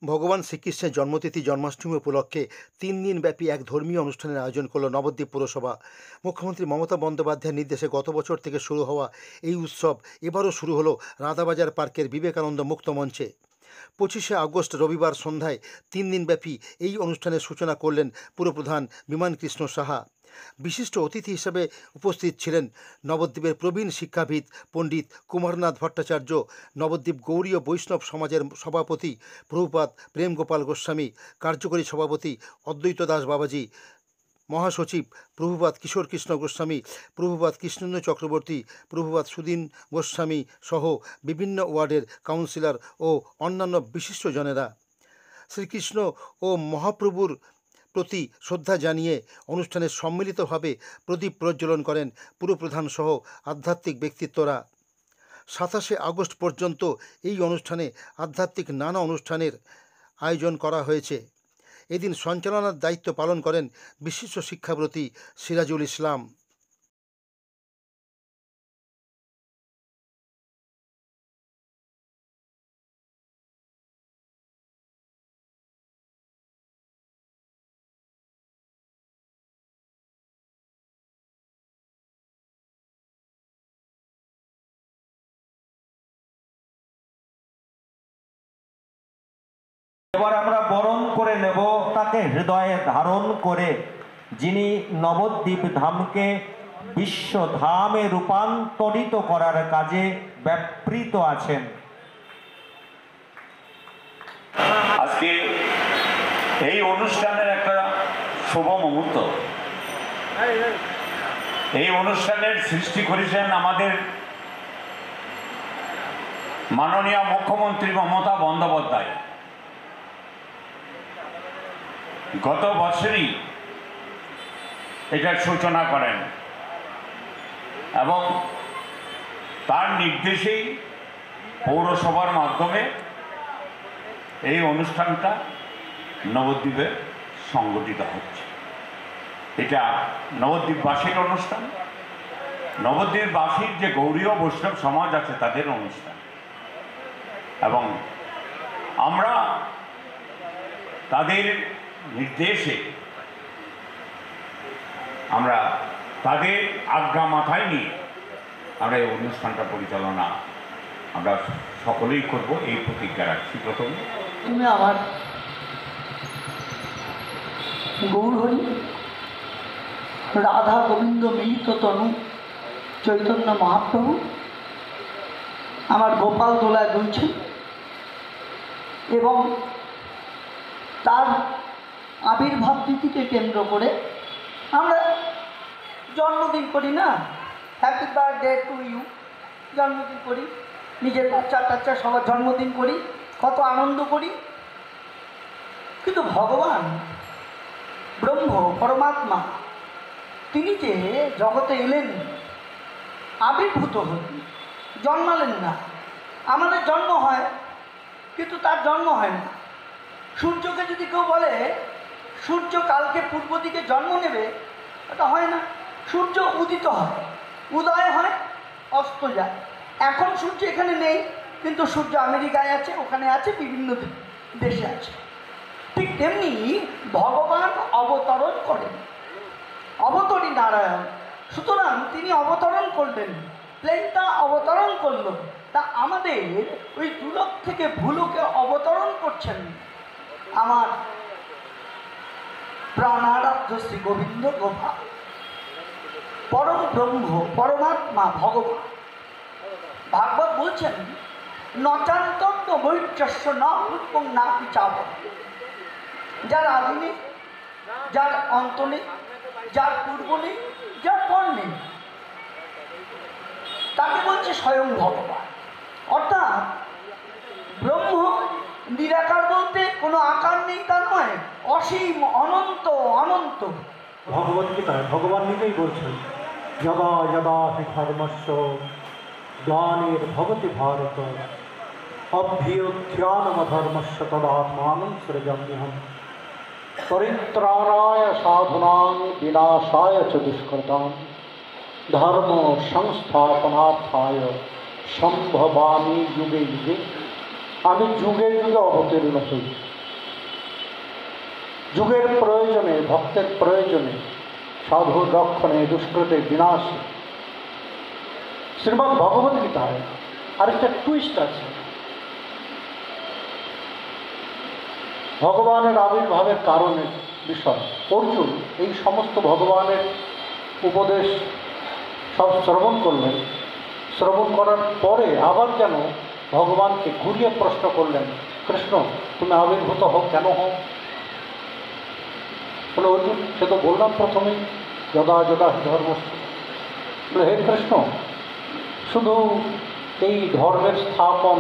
ভগবান শ্রীকৃষ্ণের জন্মতিথি জন্মাষ্টমী উপলক্ষে ৩ দিনব্যাপী এক ধর্মীয় অনুষ্ঠানের আয়োজন করল নবদ্বীপ পুরসভা। মুখ্যমন্ত্রী মমতা বন্দ্যোপাধ্যায়ের নির্দেশে গত বছর থেকে শুরু হওয়া এই উৎসব এবারও শুরু হলো রাধাবাজার পার্কের বিবেকানন্দ মুক্ত মঞ্চে। 25শে আগস্ট রবিবার সন্ধ্যায় 3 দিনব্যাপী এই অনুষ্ঠানের সূচনা করলেন পুরপ্রধান বিমান কৃষ্ণ সাহা। বিশিষ্ট অতিথি হিসেবে উপস্থিত ছিলেন নবদ্বীপের প্রবীণ শিক্ষাবিদ পণ্ডিত কুমারনাথ ভট্টাচার্য, নবদ্বীপ গৌড়ীয় বৈষ্ণব সমাজের সভাপতি প্রভুপাদ প্রেম গোপাল গোস্বামী, কার্যকরী সভাপতি অদ্বৈত দাস বাবাজি, মহাসচিব প্রভুপাদ কিশোর কৃষ্ণ গোস্বামী, প্রভুপাদ কৃষ্ণেন্দু চক্রবর্তী, প্রভুপাদ সুদীন গোস্বামী সহ বিভিন্ন ওয়ার্ডের কাউন্সিলর ও অন্যান্য বিশিষ্টজনেরা। শ্রীকৃষ্ণ ও মহাপ্রভুর প্রতি শ্রদ্ধা জানিয়ে অনুষ্ঠানে সম্মিলিতভাবে প্রদীপ প্রজ্বলন করেন পুরপ্রধান সহ আধ্যাত্মিক ব্যক্তিত্বরা। 27শে আগস্ট পর্যন্ত এই অনুষ্ঠানে আধ্যাত্মিক নানা অনুষ্ঠানের আয়োজন করা হয়েছে। এদিন সঞ্চালনার দায়িত্ব পালন করেন বিশিষ্ট শিক্ষাব্রতী সিরাজুল ইসলাম। এবার আমরা বরণ করে নেব তাকে হৃদয়ে ধারণ করে, যিনি নবদ্বীপ ধামকে বিশ্বধামে রূপান্তরিত করার কাজে ব্যাপৃত আছেন। আজকে এই অনুষ্ঠানের একটা শুভ মুহূর্ত। এই অনুষ্ঠানের সৃষ্টি করেছেন আমাদের মাননীয় মুখ্যমন্ত্রী মমতা বন্দ্যোপাধ্যায়। গত বছরই এটার সূচনা করেন এবং তার নির্দেশেই পৌরসভার মাধ্যমে এই অনুষ্ঠানটা নবদ্বীপে সংগঠিত হচ্ছে। এটা নবদ্বীপবাসীর অনুষ্ঠান, নবদ্বীপবাসীর যে গৌড়ীয় বৈষ্ণব সমাজ আছে তাদের অনুষ্ঠান, এবং আমরা তাদের নির্দেশে, আমরা তাদের আজ্ঞা মাথায় নিয়ে আমরা এই অনুষ্ঠানটা পরিচালনা আমরা সকলেই করব, এই প্রতিজ্ঞা রাখছি। প্রথমে তুমি আমার গৌরহরি রাধা গোবিন্দ মিলিত তনু চৈতন্য মহাপ্রভু আমার গোপাল দোলায় দুলছেন এবং তার আবির্ভাব তিথিকে কেন্দ্র করে আমরা জন্মদিন করি না, হ্যাপি বার্থডে টু ইউ, জন্মদিন করি, নিজের বাচ্চা টাচ্চা সবার জন্মদিন করি, কত আনন্দ করি। কিন্তু ভগবান ব্রহ্ম পরমাত্মা তিনি যে জগতে এলেন, আবির্ভূত হলেন, জন্মালেন না। আমাদের জন্ম হয় কিন্তু তার জন্ম হয় না। সূর্যকে যদি কেউ বলে সূর্য কালকে পূর্ব দিকে জন্ম নেবে, এটা হয় না। সূর্য উদিত হয়, উদয় হয়, অস্ত যায়। এখন সূর্য এখানে নেই, কিন্তু সূর্য আমেরিকায় আছে, ওখানে আছে, বিভিন্ন দেশে আছে। ঠিক তেমনি ভগবান অবতরণ করেন, অবতরী নারায়ণ। সুতরাং তিনি অবতরণ করলেন, প্লেনটা অবতরণ করল। তা আমাদের ওই দুলোক থেকে ভুলোকে অবতরণ করছেন আমার প্রাণারাধ্য শ্রী গোবিন্দ গোপাল, পরম ব্রহ্ম পরমাত্মা ভগবান। ভাগবত বলছেন নচান্তন্য বৈচস্য না উৎপং না পিচাব, যার আদি নেই, যার অন্ত নেই, যার পূর্ব নেই, যার পর নেই, তাকে বলছে স্বয়ং ভগবান। অর্থাৎ ব্রহ্ম নিরাকার বলতে কোনো আকার নেই তা নয়, অসীম অনন্ত অনন্ত। ভগবদ্গীতায় ভগবান নিজেই বলছেন যদা যদা হি ধর্মস্য গ্লানির্ভবতি ভারত অভ্যুত্থানমধর্মস্য তদাত্মাनं সৃজাম্যহম পরিত্রাণায় সাধুনাং বিনাশায় চ দুষ্কৃতাং ধর্ম সংস্থাপনার্থায় সম্ভবামি যুগে যুগে আমি যুগে যুগে অবতীর্ণ হই, যুগের প্রয়োজনে, ভক্তের প্রয়োজনে, সাধুর রক্ষণে, দুষ্কৃতের বিনাশে। শ্রীমদ্ ভগবত গীতায় আরেকটা টুইস্ট আছে। ভগবানের আবির্ভাবের কারণের বিষয় অর্জুন এই সমস্ত ভগবানের উপদেশ সব শ্রবণ করলেন। শ্রবণ করার পরে আবার যেন ভগবানকে ঘুরিয়ে প্রশ্ন করলেন, কৃষ্ণ তুমি আবির্ভূত হও, কেন হও? বলে অর্জুন, সে তো বললাম প্রথমেই যদা যদা ধর্ম। বলে হে কৃষ্ণ, শুধু এই ধর্মের স্থাপন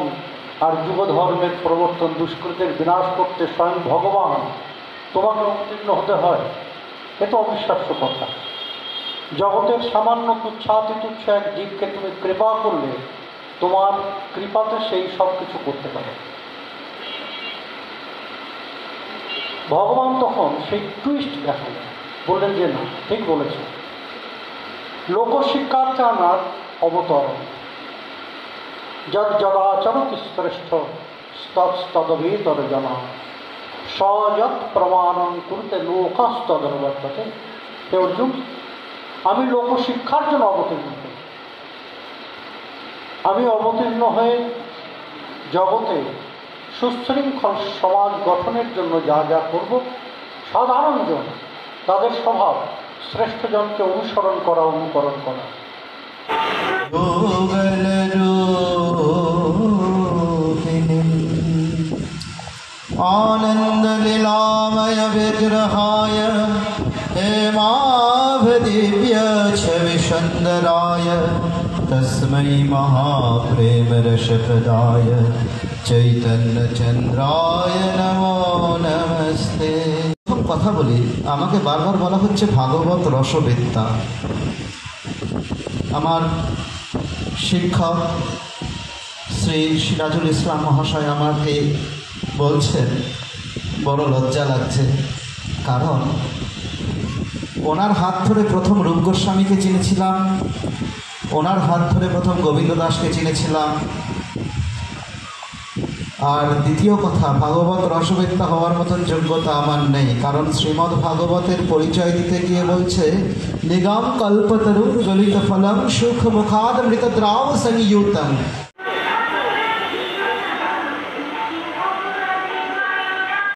আর যুব ধর্মের প্রবর্তন, দুষ্কৃতের বিনাশ করতে স্বয়ং ভগবান তোমাকে অবতীর্ণ হতে হয়, এ তো অবিশ্বাস্য কথা। জগতের সামান্য তুচ্ছাতি তুচ্ছ এক জীবকে তুমি কৃপা করলে তোমার কৃপাতে সেই সব কিছু করতে পারে। ভগবান তখন সেই টুইস্ট দেখালেন, বললেন যে না, ঠিক বলেছে, লোকশিক্ষার্থে আমার অবতরণ। যদ যদাচরতি শ্রেষ্ঠ তদবেতর জনা সযৎ প্রমাণং কুরুতে লোকস্তদর্বর্ততে। হে অর্জুন, আমি লোকশিক্ষার জন্য অবতীর্ণ হই। আমি অবতীর্ণ হয়ে জগতে সুশৃঙ্খল সমাজ গঠনের জন্য যা যা করব, সাধারণ জন তাদের স্বভাব শ্রেষ্ঠজনকে অনুসরণ করা, অনুকরণ করা। आनंद लीलामय विग्रहाय हेमाभदिव्य छवि सुंदराय तस्मै महाप्रेम रसप्रदाय चैतन्य चंद्राय नमो नमस्ते। কথা বলি, আমাকে বারবার বলা হচ্ছে ভাগবত রসবিদ্যা। আমার শিক্ষক শ্রী সিরাজুল ইসলাম মহাশয় আমাকে বলছেন, বড় লজ্জা লাগছে, কারণ ওনার হাত ধরে প্রথম রূপ গোস্বামীকে চিনেছিলাম, ওনার হাত ধরে প্রথম গোবিন্দ দাসকে চিনেছিলাম। আর দ্বিতীয় কথা, ভাগবত রসবিদ্যা হওয়ার মতন যোগ্যতা আমার নেই, কারণ শ্রীমদ্ ভাগবতের পরিচয় দিতে গিয়ে বলছে নিগম কল্পতরু জ্বলিত ফলম সুখ মুখাদ মৃত দ্রাব সংযুক্তম।